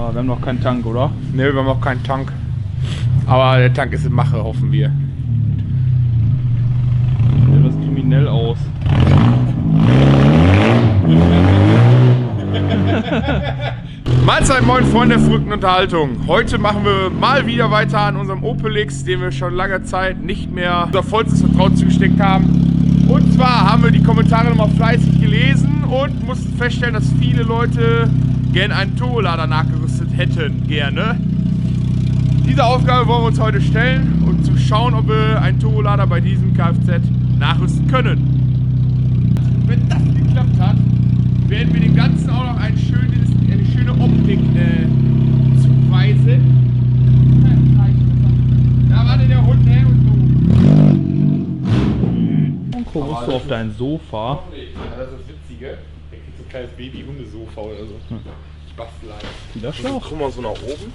Ja, wir haben noch keinen Tank, oder? Ne, wir haben noch keinen Tank. Aber der Tank ist in Mache, hoffen wir. Sieht das kriminell aus. Mahlzeit, moin Freunde der verrückten Unterhaltung. Heute machen wir mal wieder weiter an unserem Opel X, den wir schon lange Zeit nicht mehr unser vollstes Vertrauen zugesteckt haben. Und zwar haben wir die Kommentare nochmal fleißig gelesen und mussten feststellen, dass viele Leute gerne einen Turbolader nachgerüstet hätten, gerne. Diese Aufgabe wollen wir uns heute stellen und zu schauen, ob wir einen Turbolader bei diesem Kfz nachrüsten können. Wenn das geklappt hat, werden wir dem Ganzen auch noch eine schöne Optik zuweisen. Da war denn der Hund her und so. Und kommst du auf dein Sofa. Das ist das Witzige. Der kriegt so ein kleines Baby-Hundesofa oder so. Ich bastel ein. Wieder Schlauch. Guck mal so nach oben.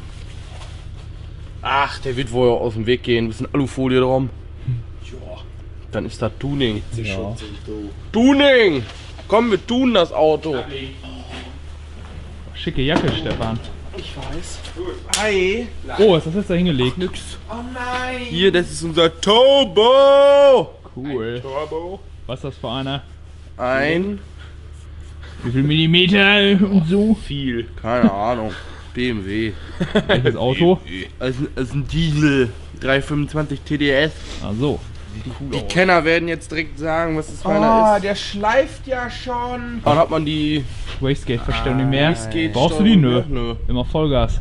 Ach, der wird wohl aus dem Weg gehen. Ein bisschen Alufolie drum. Ja. Dann ist das Tuning. Ja. Tuning! Komm, wir tun das Auto. Schicke Jacke, Stefan. Ich weiß. Hi. Oh, was hast du jetzt da hingelegt? Nix. Oh nein. Hier, das ist unser Turbo. Cool. Turbo. Was ist das für einer? Ein. Wie viel Millimeter und so? Viel. Keine Ahnung. BMW. Welches Auto? Es ist ein Diesel. 325 TDS. Ach so. Die Kenner werden jetzt direkt sagen, was das für einer ist. Der schleift ja schon. Dann hat man die Wastegate-Verstellung nicht mehr. Wastegate- Brauchst du die? Nö. Nö. Immer Vollgas.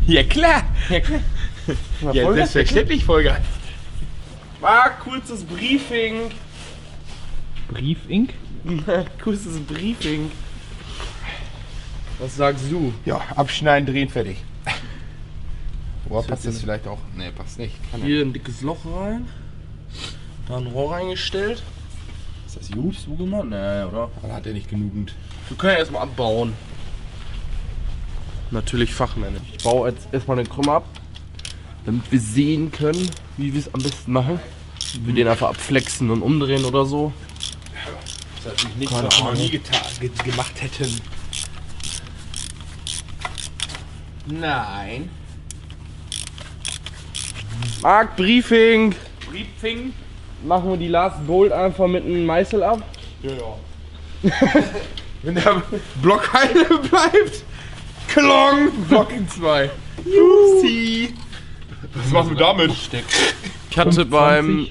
Ja klar. Ja, selbstverständlich Vollgas. War kurzes Briefing. Brief-Ink? Kurzes Briefing. Was sagst du? Ja, abschneiden, drehen, fertig. Boah, passt das vielleicht auch? Ne, passt nicht. Kann Hier ein dickes Loch rein. Da ein Rohr reingestellt. Ist das gut? So gemacht? Nee, oder? Oder hat er nicht genügend? Wir können ja erstmal abbauen. Natürlich fachmännisch. Ich baue jetzt erstmal den Krümmer ab, damit wir sehen können, wie wir es am besten machen. Wir den einfach abflexen und umdrehen oder so. Das ist natürlich nichts, Keine was wir noch Ahnung. nie gemacht hätten. Nein. Marc, Briefing! Briefing? Machen wir die Last Bolt einfach mit einem Meißel ab. Ja, ja. Wenn der Block heile bleibt, klong, Block in 2. Jussi. Was machen wir damit? Ich hatte beim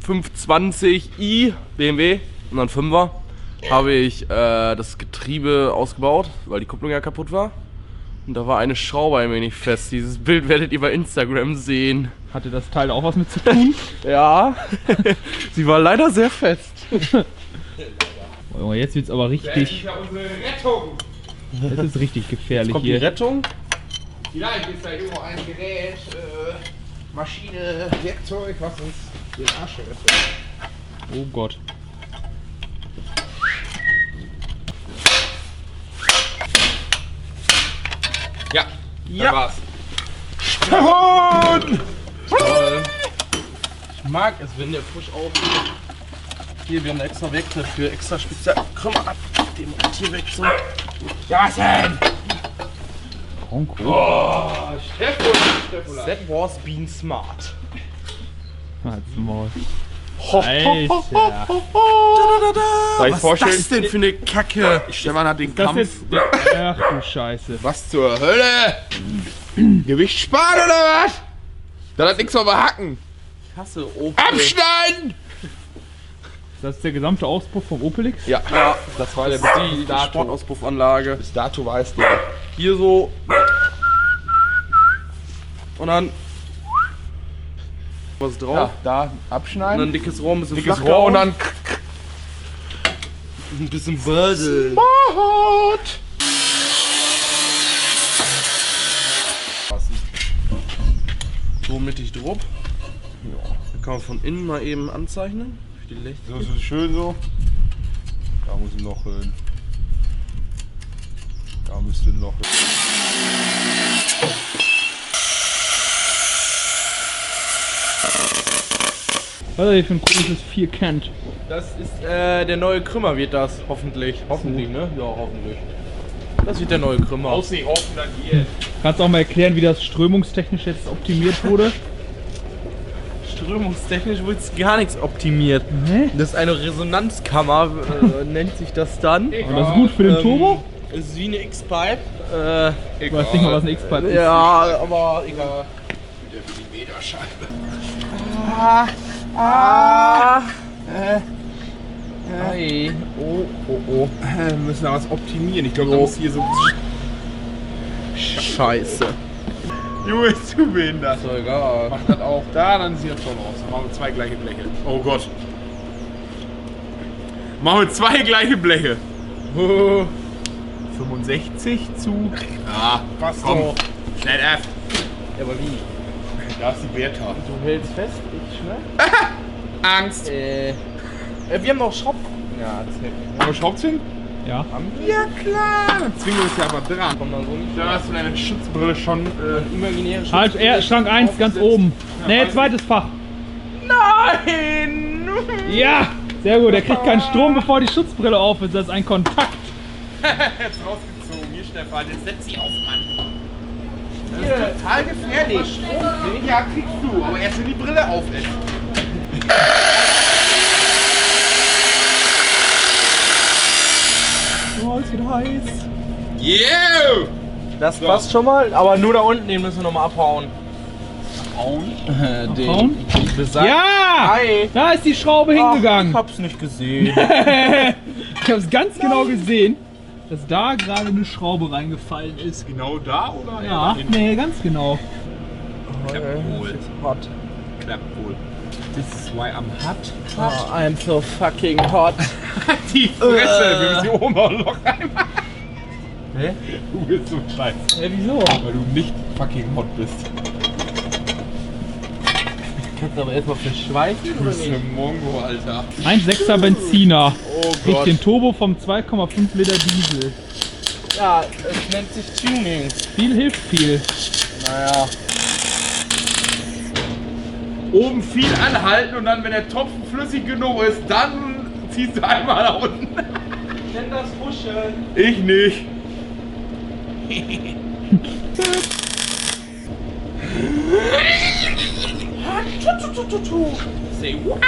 520i BMW, und dann 5er, habe ich das Getriebe ausgebaut, weil die Kupplung ja kaputt war. Und da war eine Schraube ein wenig fest. Dieses Bild werdet ihr bei Instagram sehen. Hatte das Teil auch was mit zu tun? Ja, sie war leider sehr fest. Oh, jetzt wird's aber Das ist richtig. ja unsere Rettung. Das ist richtig gefährlich Kommt die hier. Rettung? Vielleicht ist da irgendwo ein Gerät, Maschine, Werkzeug, was uns den Arsch rettet. Oh Gott. Ja, Ja. da war's. Toll. Ich mag es, wenn der frisch aufgeht. Hier, wir haben einen extra Weg dafür, extra speziell. Krümmer ab, Demontierwechsel. Ja, was denn? Bronco. Oh, Stefan. That was being smart. Halt's Maul. Ho, Alter. Soll ich Was vorstellen? ist das denn für eine Kacke? Stefan hat den Das Kampf. jetzt. Ach du Scheiße. Was zur Hölle? Gewicht sparen oder was? Da hat nichts mehr behacken. Ich hasse Opel. Abschneiden! Das ist der gesamte Auspuff vom Opel X? Ja, das war der Die Sportauspuffanlage. Bis dato war es der. Hier so. Und dann was drauf. Ja, da Und dann abschneiden. ein dickes Rohr, ein bisschen Dickes flach Rohr und gehauen. dann ein bisschen Börsel. Smart! So mittig drauf. Ja. Dann kann man von innen mal eben anzeichnen. Für die Licht. So ist es schön so. Da muss ein Loch hin. Da müsste ein Loch hin. Was ist das für ein komisches Das wird der neue Krümmer. Aus nicht offen, dann hier. Kannst du auch mal erklären, wie das strömungstechnisch jetzt optimiert wurde? Strömungstechnisch wurde jetzt gar nichts optimiert. Nee? Das ist eine Resonanzkammer, nennt sich das dann. Und das ist gut für den Turbo? Ist wie eine X-Pipe. Ich weiß nicht mal, was eine X-Pipe ist. Ja, aber egal. Mit der Millimeterscheibe. Hey. Oh. Wir müssen da was optimieren. Ich glaube, da muss hier so... Scheiße. Junge, ist zu behindert. Ist doch egal. Macht das auch da, dann sieht das schon aus. Dann machen wir 2 gleiche Bleche. Oh Gott. Machen wir 2 gleiche Bleche. 65 zu... Ja, Passt komm. doch. Schnell F. Ja, aber wie? Da ist die Bertha. Du hältst fest, ich schnell. Angst. Wir haben noch Schraub. Ja, das hält nicht. Haben wir Schraubzwingen? Ja. Ja klar. Dann zwingen wir uns ja aber dran. Kommt dann so nicht. Da hast du deine Schutzbrille schon... Imaginäre Halt, Schrank 1, ganz oben. Nee, zweites Fach. Nein! Ja! Sehr gut, er kriegt keinen Strom, bevor die Schutzbrille auf ist. Das ist ein Kontakt. Jetzt rausgezogen. Hier, Stefan. Jetzt setz dich auf, Mann. Das ist total gefährlich. Ja, kriegst du. Aber erst wenn die Brille auf ist. Oh, es wird heiß. Yeah! Das passt schon mal, aber nur da unten, den müssen wir nochmal abhauen. Abhauen? Den besagten. Ja! Hi! Da ist die Schraube hingegangen. Ich hab's nicht gesehen. Ich habe es ganz genau gesehen, dass da gerade eine Schraube reingefallen ist. Genau da oder? Ja, da hinten? nee, ganz genau. Klappt wohl. Hot. Klappt wohl. This is why I'm hot. Oh, I'm so fucking hot. Die Fresse! Wir müssen hier oben auch ein Loch reinmachen. Hä? Du bist so scheiße. Ja, wieso? Weil du nicht fucking hot bist. Kannst du aber erstmal verschweißen Du oder bist nicht? ein Mongo, Alter. 1,6er Benziner. Oh Kriegt Gott. den Turbo vom 2,5 Liter Diesel. Ja, es nennt sich Tuning. Viel hilft viel. Naja. Oben viel anhalten und dann, wenn der Topfen flüssig genug ist, dann ziehst du einmal nach unten. Nenn das Fuscheln. Ich nicht. Say what?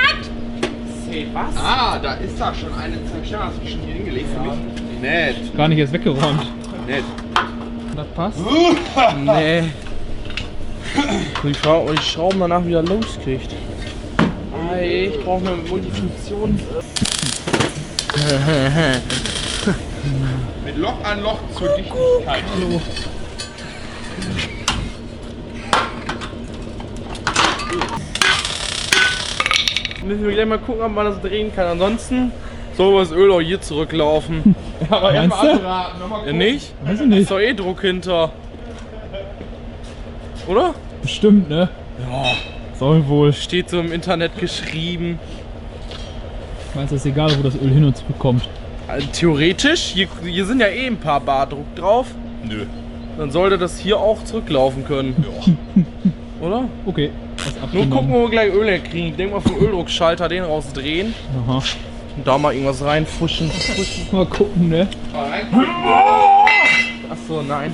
Say was? Ah, da ist da schon eine. Hast du die schon hier hingelegt für mich? Nett. Gar nicht erst weggeräumt. Nett. Das passt. Nee. Ich frage, ob ich Schrauben danach wieder loskriegt. Hey, ich brauche eine Multifunktion. Mit Loch an Loch zur Dichtigkeit. Hallo. Müssen wir gleich mal gucken, ob man das drehen kann. Ansonsten soll das Öl auch hier zurücklaufen. Ja, aber Meinst erstmal du? abraten. Nochmal Ja, gucken. nicht? Weiß ich Ist nicht. doch eh Druck hinter. Oder? Bestimmt, ne? Ja. Soll wohl. Steht so im Internet geschrieben. Ich weiß, es ist egal, wo das Öl hin und zurückkommt. Also, theoretisch, hier sind ja eh ein paar Bar Druck drauf. Nö. Dann sollte das hier auch zurücklaufen können. Ja. Oder? Okay. Was Nur abgenommen. gucken, wo wir gleich Öl herkriegen. Ich denke mal vom Öldruckschalter den rausdrehen Aha. und da mal irgendwas reinfuschen. Mal gucken, ne? Achso, nein.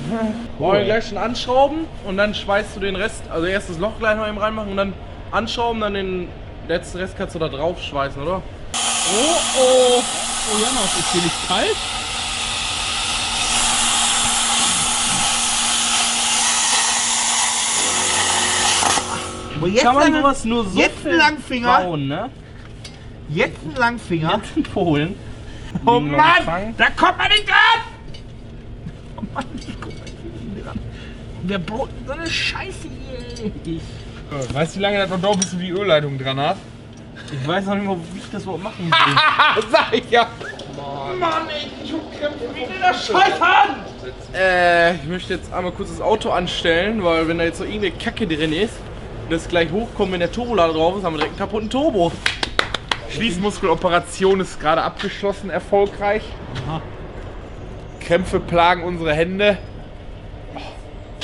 Wollen wir gleich schon anschrauben und dann schweißt du den Rest, also erst das Loch gleich noch eben reinmachen und dann anschrauben, dann den letzten Rest kannst du da drauf schweißen, oder? Oh, oh. Oh, Janos, ist hier nicht kalt? Aber jetzt, Kann man lange- sowas nur so jetzt ein Langfinger. bauen, ne? Jetzt ein Langfinger. Jetzt in Polen. Oh Liegen noch Mann, gefangen. da kommt man nicht dran! Oh Mann, ich komm mal nicht dran. Der baut so eine Scheiße hier. Weißt du, wie lange das noch dauert, bis du die Ölleitung dran hast? Ich weiß noch nicht mal, wie ich das überhaupt machen will. Sag ich ja. Mann, ey, ich hab Krämpfe wie in der Scheißhand! Ich möchte jetzt einmal kurz das Auto anstellen, weil wenn da jetzt so irgendeine Kacke drin ist und das gleich hochkommt, wenn der Turbolader drauf ist, haben wir direkt einen kaputten Turbo. Schließmuskeloperation ist gerade abgeschlossen, erfolgreich. Aha. Krämpfe plagen unsere Hände.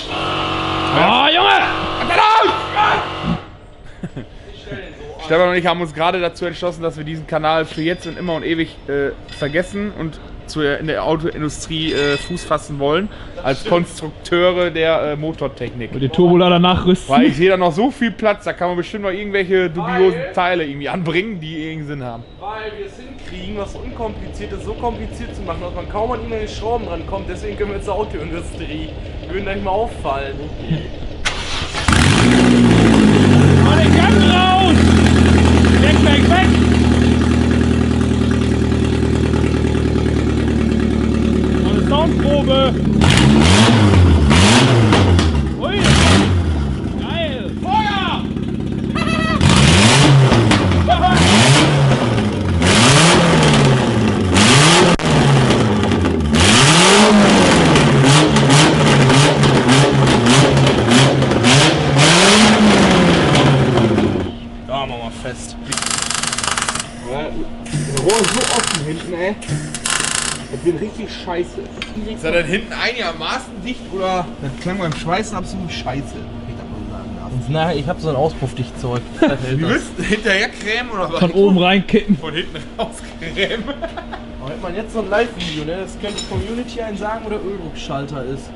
Ah, Junge! Stefan und ich haben uns gerade dazu entschlossen, dass wir diesen Kanal für jetzt und immer und ewig vergessen und in der Autoindustrie Fuß fassen wollen, als Konstrukteure der Motortechnik. Und den Turbolader nachrüsten. Weil ich sehe da noch so viel Platz, da kann man bestimmt noch irgendwelche dubiosen Teile irgendwie anbringen, die irgendeinen Sinn haben. Weil wir es hinkriegen, was unkompliziert ist, so kompliziert zu machen, dass man kaum an irgendwelche Schrauben rankommt. Deswegen können wir jetzt zur Autoindustrie. Wir würden da nicht mal auffallen. Oh, den Gang raus! Weg! Und eine Soundprobe! Ui! Geil! Feuer! Da machen wir fest. Der Rohr ist so offen hinten, ey. Das wird richtig scheiße. Ist er denn hinten einigermaßen dicht oder? Das klang beim Schweißen absolut scheiße. Ich darf mal sagen darf. Na, ich hab so ein Auspuffdichtzeug. Du willst hinterher cremen oder was? Von oben reinkippen. Von hinten raus cremen. Aber hätte man jetzt so ein Live-Video, ne? Das könnte Community einen sagen, wo der Öldruckschalter ist.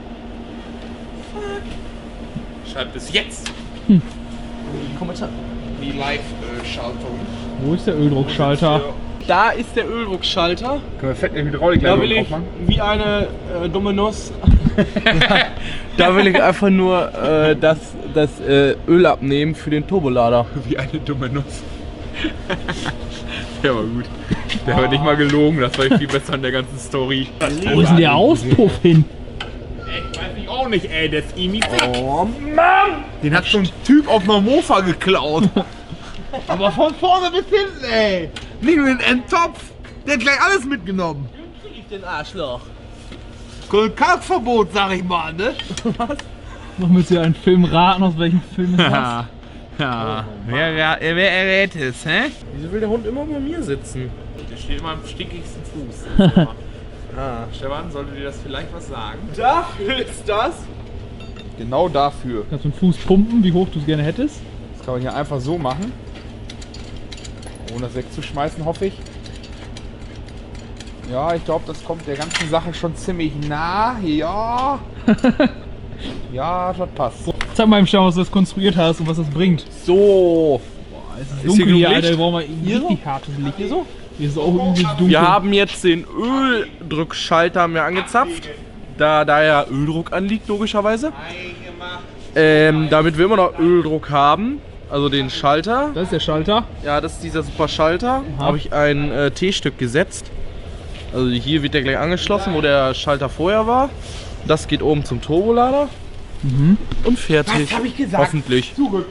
Schreibt es jetzt Die Kommentare. die Live-Schaltung. Wo ist der Öldruckschalter? Da ist der Öldruckschalter. Können wir fett eine Hydraulik Da will ich wie eine dumme Nuss. Da will ich einfach nur das Öl abnehmen für den Turbolader. Wie eine dumme Nuss. Der war gut. Der war nicht mal gelogen, das war viel besser an der ganzen Story. Wo ist denn der Auspuff hin? Ich weiß nicht auch nicht, ey, das Imi. Oh, Den hat so ein Typ auf einer Mofa geklaut. Aber von vorne bis hinten, ey. Nicht nur den Endtopf. Der hat gleich alles mitgenommen. den Arschloch. Kalkverbot, sag ich mal, ne? Noch müsst ihr einen Film raten, aus welchem Film ist das? Ja, wer errät es, hä? Wieso will der Hund immer bei mir sitzen? Der steht immer am stinkigsten Fuß. Stefan, sollte dir das vielleicht was sagen? Dafür ist das. Genau dafür. Kannst du einen Fuß pumpen, wie hoch du es gerne hättest? Das kann man hier einfach so machen. Ohne das wegzuschmeißen, hoffe ich. Ja, ich glaube, das kommt der ganzen Sache schon ziemlich nah. Ja. Ja, das passt. Zeig mal im Schau, was du das konstruiert hast und was das bringt. So. Es ist hier dunkel genug hier, Licht? Alter. Wir brauchen mal richtig hartes Licht. Hier so? Hier ist auch übelst dunkel. Wir haben jetzt den Öldrückschalter haben wir angezapft. Da ja Öldruck anliegt, logischerweise. Damit wir immer noch Öldruck haben, also den Schalter. Das ist der Schalter. Ja, das ist dieser super Schalter. Habe ich ein T-Stück gesetzt. Also hier wird der gleich angeschlossen, wo der Schalter vorher war. Das geht oben zum Turbolader. Und fertig. Was hab ich gesagt? Hoffentlich. Zurück.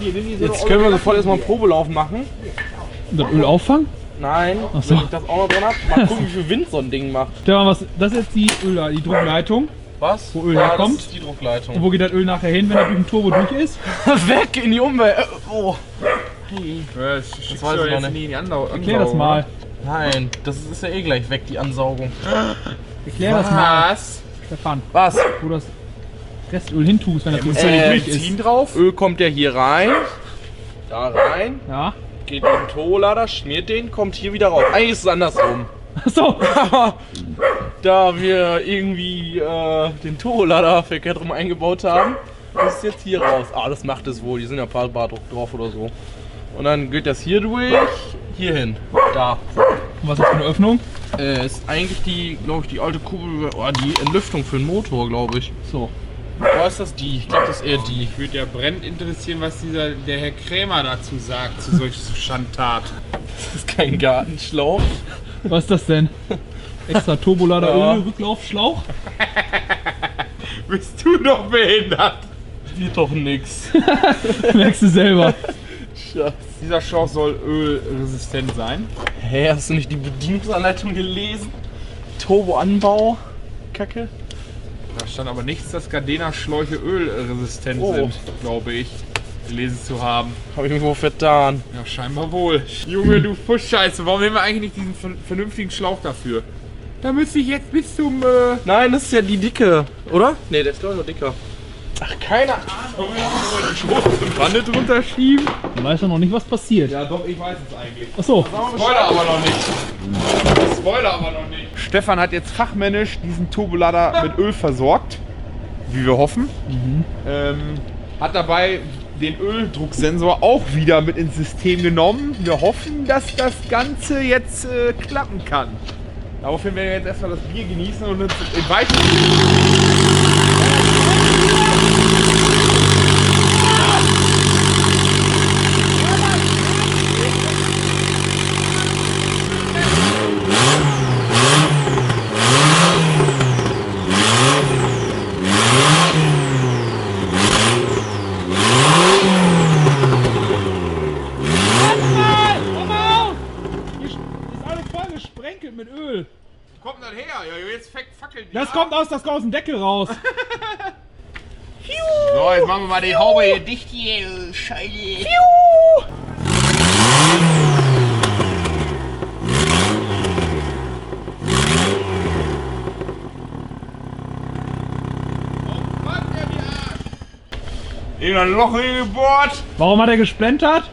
Jetzt können wir sofort erstmal einen Probelauf machen. Und das Öl auffangen? Nein, Ach so. wenn ich das auch noch drin habe. Mal gucken, wie viel Wind so ein Ding macht. Stefan, was, das ist jetzt die Druckleitung. Was? Wo Öl herkommt? Das ist die Druckleitung. Und wo geht das Öl nachher hin, wenn das durch den Turbo durch ist? Weg in die Umwelt. Oh. Das weiß ich noch nicht. nie in die Ansaugung. Erklär das mal. Nein, das ist ja eh gleich weg, die Ansaugung. Erklär das mal, Was? Stefan. Was? Wo du das Restöl hintust, wenn das Muss Öl da durch nicht Benzin ist. drauf? Öl kommt ja hier rein. Da rein. Ja. Geht in den Turbolader, schmiert den, kommt hier wieder raus. Eigentlich ist es andersrum. Achso. Aber da wir irgendwie den Turbolader verkehrt rum eingebaut haben, ist es jetzt hier raus. Ah, das macht es wohl. Hier sind ja ein paar Bar drauf oder so. Und dann geht das hier durch, hier hin. Da. Und was ist das für eine Öffnung? Ist eigentlich die, glaube ich, die alte Kurbel, die Entlüftung für den Motor, glaube ich. So. Oder ist das die? Ich glaube, das ist eher die. Ich würde ja brennend interessieren, was der Herr Krämer dazu sagt, zu solch Schandtat. Das ist kein Gartenschlauch. Was ist das denn? Extra Turbolader Ja. Öl, Rücklaufschlauch? Bist du doch behindert? Wird doch nix. Merkst du selber. Scheiße. Dieser Schlauch soll ölresistent sein. Hä, hast du nicht die Bedienungsanleitung gelesen? Turboanbau. Kacke. Da stand aber nichts, dass Gardena-Schläuche ölresistent Oh. sind, glaube ich, gelesen zu haben. Hab ich irgendwo vertan. Ja, scheinbar wohl. Junge, du Fußscheiße, warum nehmen wir eigentlich nicht diesen vernünftigen Schlauch dafür? Da müsste ich jetzt bis zum... Nein, das ist ja die dicke, oder? Ne, der ist glaube ich noch dicker. Ach, keine Ahnung. Sollen wir die große Wanne drunter schieben? Du weißt ja noch nicht, was passiert. Ja, doch, ich weiß es eigentlich. Achso. Spoiler aber noch nicht. Spoiler aber noch nicht. Stefan hat jetzt fachmännisch diesen Turbolader mit Öl versorgt, wie wir hoffen. Hat dabei den Öldrucksensor auch wieder mit ins System genommen. Wir hoffen, dass das Ganze jetzt klappen kann. Daraufhin werden wir jetzt erstmal das Bier genießen und uns im weiteren... Mit Öl. Wo kommt das her? Ja, jetzt fackelt die Das kommt aus dem Deckel raus. So, jetzt machen wir mal die Haube hier dicht hier, Scheiße. Irgendein Loch hingebohrt. Warum hat er gesplentert?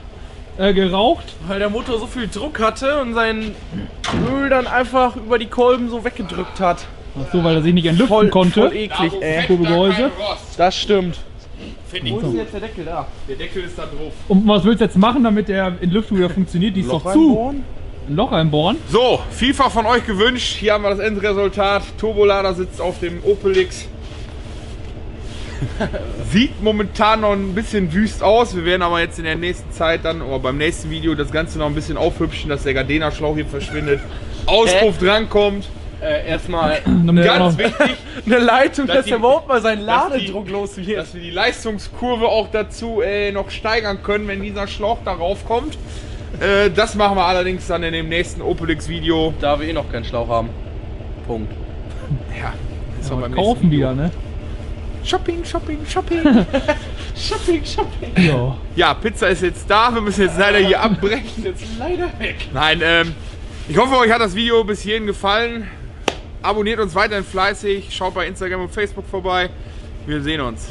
Geraucht? Weil der Motor so viel Druck hatte und sein Öl dann einfach über die Kolben so weggedrückt hat. Ach so, weil er sich nicht entlüften konnte. Voll eklig, ey. Kurbelgehäuse. Das stimmt. Finde ich Wo ist gut. denn jetzt der Deckel da? Der Deckel ist da drauf. Und was willst du jetzt machen, damit der Entlüftung wieder funktioniert? Die ist doch zu. reinbohren? Ein Loch einbohren? So, vielfach von euch gewünscht. Hier haben wir das Endresultat. Turbolader sitzt auf dem Opel X. Sieht momentan noch ein bisschen wüst aus. Wir werden aber jetzt in der nächsten Zeit dann, oder beim nächsten Video, das Ganze noch ein bisschen aufhübschen, dass der Gardena-Schlauch hier verschwindet. Auspuff drankommt. Erstmal Ganz wichtig, eine Leitung, dass dass die- der überhaupt mal seinen dass die- Ladedruck los wird. dass wir die Leistungskurve auch dazu noch steigern können, wenn dieser Schlauch darauf kommt. Das machen wir allerdings dann in dem nächsten Opel X Video. Da wir eh noch keinen Schlauch haben. Punkt. Ja, ist auch beim Kaufen nächsten die Video. ja, ne? Shopping, Shopping, Shopping. Shopping, Shopping. Ja. Ja, Pizza ist jetzt da. Wir müssen jetzt leider hier abbrechen. Jetzt leider weg. Nein, ich hoffe, euch hat das Video bis hierhin gefallen. Abonniert uns weiterhin fleißig. Schaut bei Instagram und Facebook vorbei. Wir sehen uns.